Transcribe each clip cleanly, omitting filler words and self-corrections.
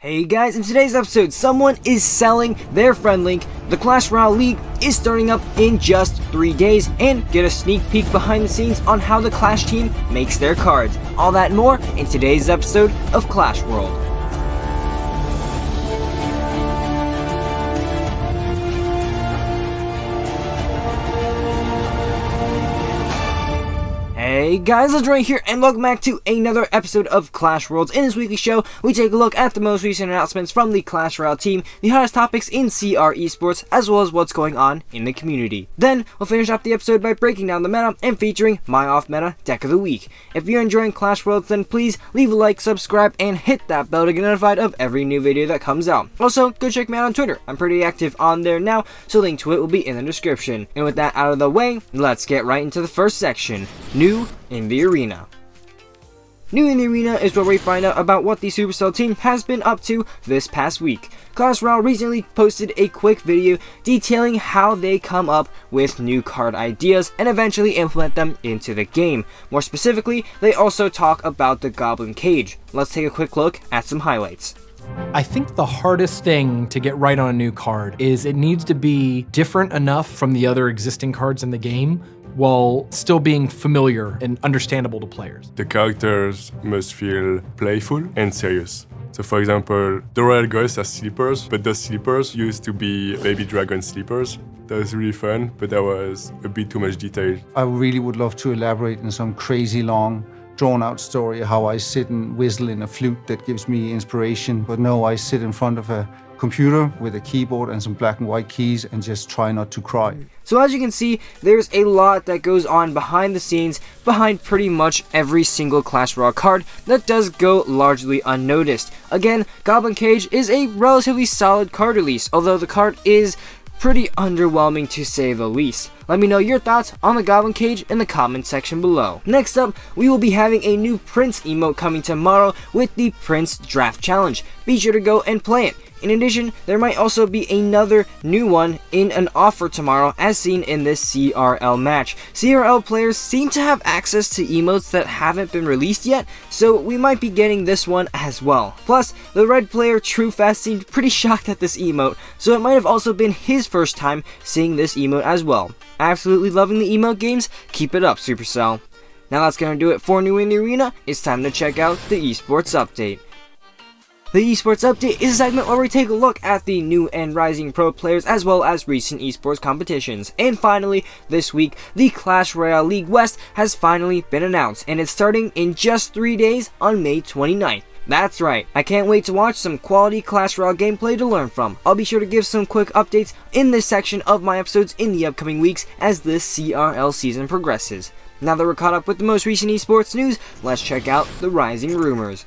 Hey guys, in today's episode, someone is selling their friend link. The Clash Royale League is starting up in just 3 days, and get a sneak peek behind the scenes on how the Clash team makes their cards. All that and more in today's episode of Clash World. Hey guys, Legendaray here, and welcome back to another episode of Clash Worlds. In this weekly show, we take a look at the most recent announcements from the Clash Royale team, the hottest topics in CR eSports, as well as what's going on in the community. Then, we'll finish up the episode by breaking down the meta and featuring my off-meta deck of the week. If you're enjoying Clash Worlds, then please leave a like, subscribe, and hit that bell to get notified of every new video that comes out. Also, go check me out on Twitter. I'm pretty active on there now, so link to it will be in the description. And with that out of the way, let's get right into the first section. New in the arena. New in the arena is where we find out about what the Supercell team has been up to this past week. Clash Royale recently posted a quick video detailing how they come up with new card ideas and eventually implement them into the game. More specifically, they also talk about the Goblin Cage. Let's take a quick look at some highlights. I think the hardest thing to get right on a new card is it needs to be different enough from the other existing cards in the game while still being familiar and understandable to players. The characters must feel playful and serious. So for example, the Royal Ghost has sleepers, but those sleepers used to be baby dragon sleepers. That was really fun, but that was a bit too much detail. I really would love to elaborate in some crazy long drawn out story how I sit and whistle in a flute that gives me inspiration, but no, I sit in front of a computer with a keyboard and some black and white keys and just try not to cry. So as you can see, there's a lot that goes on behind the scenes, behind pretty much every single Clash Royale card that does go largely unnoticed. Again, Goblin Cage is a relatively solid card release, although the card is pretty underwhelming to say the least. Let me know your thoughts on the Goblin Cage in the comment section below. Next up, we will be having a new Prince emote coming tomorrow with the Prince Draft Challenge. Be sure to go and play it. In addition, there might also be another new one in an offer tomorrow as seen in this CRL match. CRL players seem to have access to emotes that haven't been released yet, so we might be getting this one as well. Plus, the red player TrueFast seemed pretty shocked at this emote, so it might have also been his first time seeing this emote as well. Absolutely loving the emote games, keep it up Supercell. Now that's gonna do it for New in the Arena. It's time to check out the eSports Update. The eSports Update is a segment where we take a look at the new and rising pro players as well as recent eSports competitions. And finally, this week, the Clash Royale League West has finally been announced, and it's starting in just 3 days on May 29th. That's right, I can't wait to watch some quality Clash Royale gameplay to learn from. I'll be sure to give some quick updates in this section of my episodes in the upcoming weeks as this CRL season progresses. Now that we're caught up with the most recent eSports news, let's check out the rising rumors.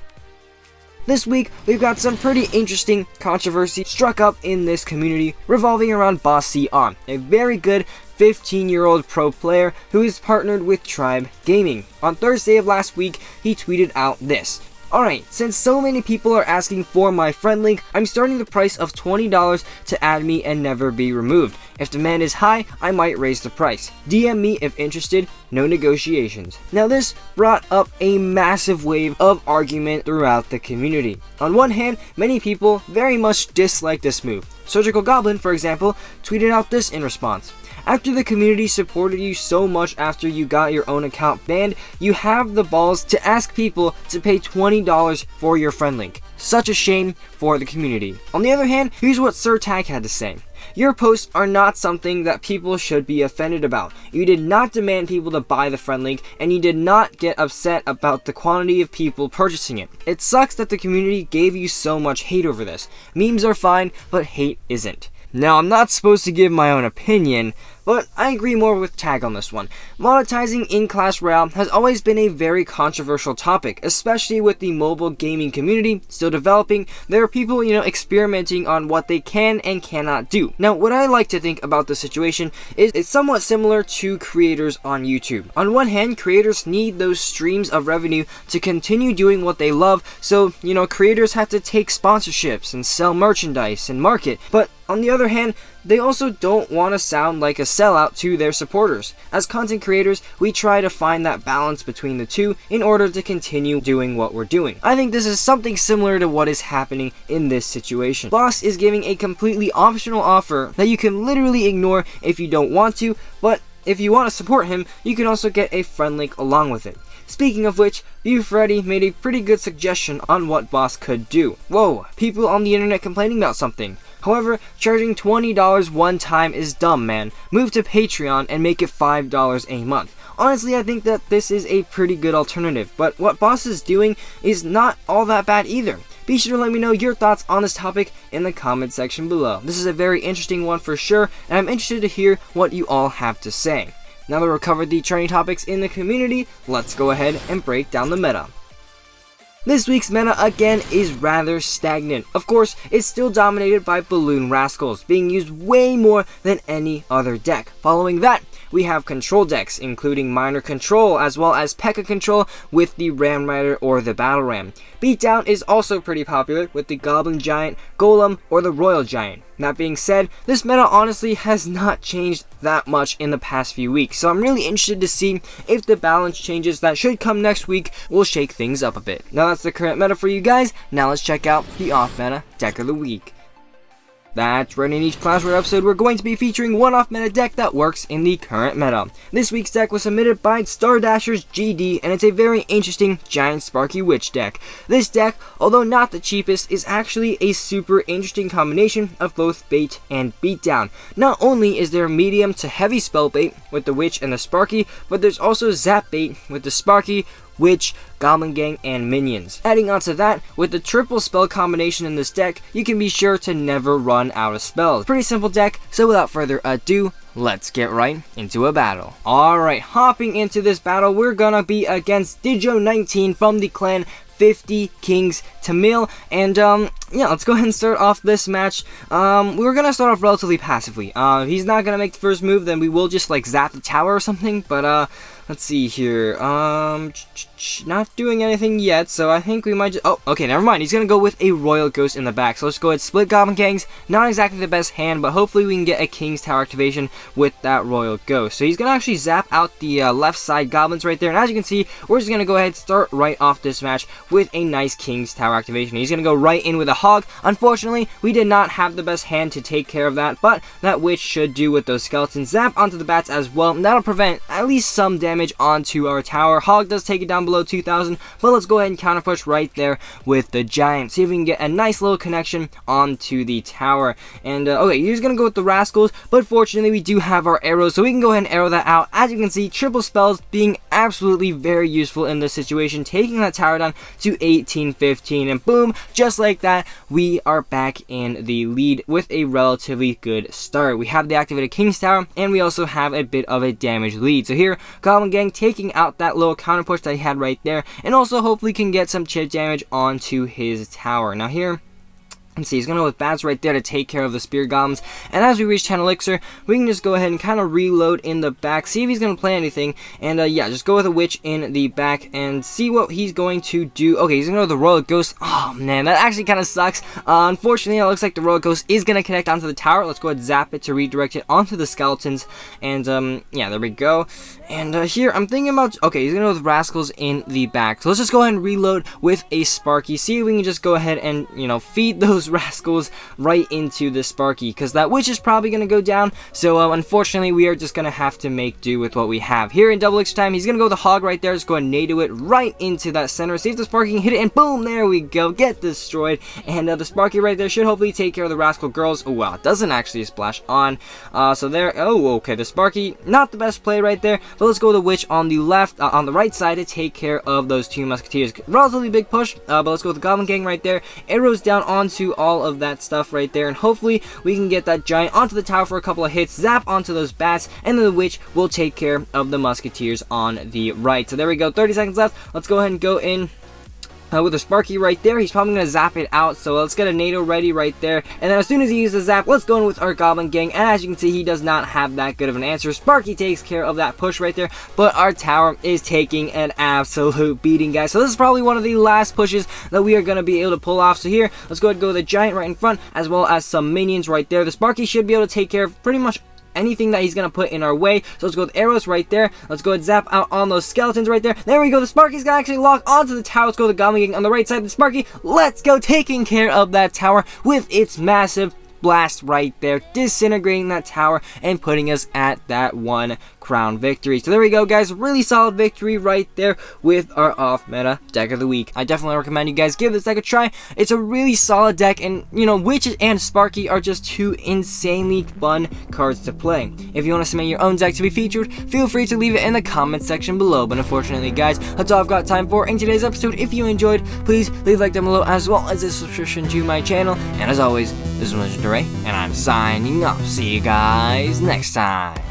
This week, we've got some pretty interesting controversy struck up in this community revolving around Boss CR, a very good 15-year-old pro player who is partnered with Tribe Gaming. On Thursday of last week, he tweeted out this. Alright, since so many people are asking for my friend link, I'm starting the price of $20 to add me and never be removed. If demand is high, I might raise the price. DM me if interested, no negotiations. Now this brought up a massive wave of argument throughout the community. On one hand, many people very much dislike this move. Surgical Goblin, for example, tweeted out this in response. After the community supported you so much after you got your own account banned, you have the balls to ask people to pay $20 for your friend link. Such a shame for the community. On the other hand, here's what Sir Tag had to say. Your posts are not something that people should be offended about. You did not demand people to buy the friend link, and you did not get upset about the quantity of people purchasing it. It sucks that the community gave you so much hate over this. Memes are fine, but hate isn't. Now, I'm not supposed to give my own opinion, but I agree more with Tag on this one. Monetizing in Clash Royale has always been a very controversial topic, especially with the mobile gaming community still developing. There are people, experimenting on what they can and cannot do. Now, what I like to think about the situation is it's somewhat similar to creators on YouTube. On one hand, creators need those streams of revenue to continue doing what they love, so, creators have to take sponsorships and sell merchandise and market, but on the other hand, they also don't want to sound like a sellout to their supporters. As content creators, we try to find that balance between the two in order to continue doing what we're doing. I think this is something similar to what is happening in this situation. Boss is giving a completely optional offer that you can literally ignore if you don't want to, but if you want to support him, you can also get a friend link along with it. Speaking of which, Freddy made a pretty good suggestion on what Boss could do. Whoa, people on the internet complaining about something. However, charging $20 one time is dumb, man. Move to Patreon and make it $5 a month. Honestly, I think that this is a pretty good alternative, but what Boss is doing is not all that bad either. Be sure to let me know your thoughts on this topic in the comment section below. This is a very interesting one for sure, and I'm interested to hear what you all have to say. Now that we've covered the trending topics in the community, let's go ahead and break down the meta. This week's meta again is rather stagnant. Of course, it's still dominated by Balloon Rascals, being used way more than any other deck. Following that, we have control decks, including Minor Control, as well as P.E.K.K.A. Control with the Ram Rider or the Battle Ram. Beatdown is also pretty popular with the Goblin Giant, Golem, or the Royal Giant. That being said, this meta honestly has not changed that much in the past few weeks, so I'm really interested to see if the balance changes that should come next week will shake things up a bit. Now that's the current meta for you guys. Now let's check out the off-meta deck of the week. That's right, in each Clash Royale episode, we're going to be featuring one off-meta deck that works in the current meta. This week's deck was submitted by Stardashers GD, and it's a very interesting Giant Sparky Witch deck. This deck, although not the cheapest, is actually a super interesting combination of both bait and beatdown. Not only is there medium to heavy spell bait with the Witch and the Sparky, but there's also zap bait with the Sparky, Witch, Goblin Gang, and Minions. Adding on to that, with the triple spell combination in this deck, you can be sure to never run out of spells. Pretty simple deck, so without further ado, let's get right into a battle. Alright, hopping into this battle, we're gonna be against Dijo19 from the clan 50 Kings Tamil, and yeah, let's go ahead and start off this match. We're gonna start off relatively passively. He's not gonna make the first move, then we will just like zap the tower or something, but let's see here. Not doing anything yet, so I think we might just... Oh, okay, never mind. He's going to go with a Royal Ghost in the back. So let's go ahead and split Goblin Gangs. Not exactly the best hand, but hopefully we can get a King's Tower activation with that Royal Ghost. So he's going to actually zap out the left side Goblins right there. And as you can see, we're just going to go ahead and start right off this match with a nice King's Tower activation. He's going to go right in with a Hog. Unfortunately, we did not have the best hand to take care of that, but that Witch should do with those Skeletons. Zap onto the Bats as well. And that'll prevent at least some damage onto our tower. Hog does take it down below 2,000, but let's go ahead and counter push right there with the Giant. See if we can get a nice little connection onto the tower. And okay, he's gonna go with the Rascals, but fortunately we do have our arrows, so we can go ahead and arrow that out. As you can see, triple spells being absolutely very useful in this situation, taking that tower down to 1815, and boom, just like that, we are back in the lead with a relatively good start. We have the activated King's Tower, and we also have a bit of a damage lead. So here, Goblin Gang taking out that little counter push that he had right there, and also hopefully can get some chip damage onto his tower. Now here, let's see, he's going to go with Bats right there to take care of the Spear Goblins, and as we reach 10 Elixir, we can just go ahead and kind of reload in the back, see if he's going to play anything, and yeah, just go with a Witch in the back and see what he's going to do. Okay, he's going to go with the Royal Ghost. Oh man, that actually kind of sucks. Unfortunately, it looks like the Royal Ghost is going to connect onto the tower. Let's go ahead and zap it to redirect it onto the Skeletons, and yeah, there we go. And here, I'm thinking about, okay, he's going to go with Rascals in the back, so let's just go ahead and reload with a Sparky, see if we can just go ahead and, you know, feed those Rascals right into the Sparky, because that Witch is probably going to go down, so unfortunately we are just going to have to make do with what we have. Here in double extra time, he's going to go with the Hog right there, just go and nado it right into that center, see if the Sparky can hit it, and boom, there we go, get destroyed. And the Sparky right there should hopefully take care of the Rascal girls. Oh wow, it doesn't actually splash on, so there, oh okay, the Sparky, not the best play right there, but let's go with the Witch on the left, on the right side to take care of those two Musketeers. Relatively big push, but let's go with the Goblin Gang right there, arrows down onto all of that stuff right there, and hopefully we can get that Giant onto the tower for a couple of hits, zap onto those Bats, and then the Witch will take care of the Musketeers on the right. So there we go, 30 seconds left. Let's go ahead and go in with a Sparky right there. He's probably going to zap it out, so let's get a NATO ready right there. And then as soon as he uses the zap, let's go in with our Goblin Gang. And as you can see, he does not have that good of an answer. Sparky takes care of that push right there, but our tower is taking an absolute beating, guys. So this is probably one of the last pushes that we are going to be able to pull off. So here, let's go ahead and go with a Giant right in front, as well as some minions right there. The Sparky should be able to take care of pretty much anything that he's going to put in our way. So let's go with arrows right there. Let's go and zap out on those skeletons right there. There we go. The Sparky's going to actually lock onto the tower. Let's go with the Goblin Gang on the right side. The Sparky, let's go, taking care of that tower with its massive blast right there, disintegrating that tower and putting us at that 1 crown victory. So there we go, guys. Really solid victory right there with our off-meta deck of the week. I definitely recommend you guys give this deck a try. It's a really solid deck, and you know, Witch and Sparky are just 2 insanely fun cards to play. If you want to submit your own deck to be featured, feel free to leave it in the comment section below. But unfortunately, guys, that's all I've got time for in today's episode. If you enjoyed, please leave a like down below, as well as a subscription to my channel. And as always, this is Legendaray, and I'm signing off. See you guys next time.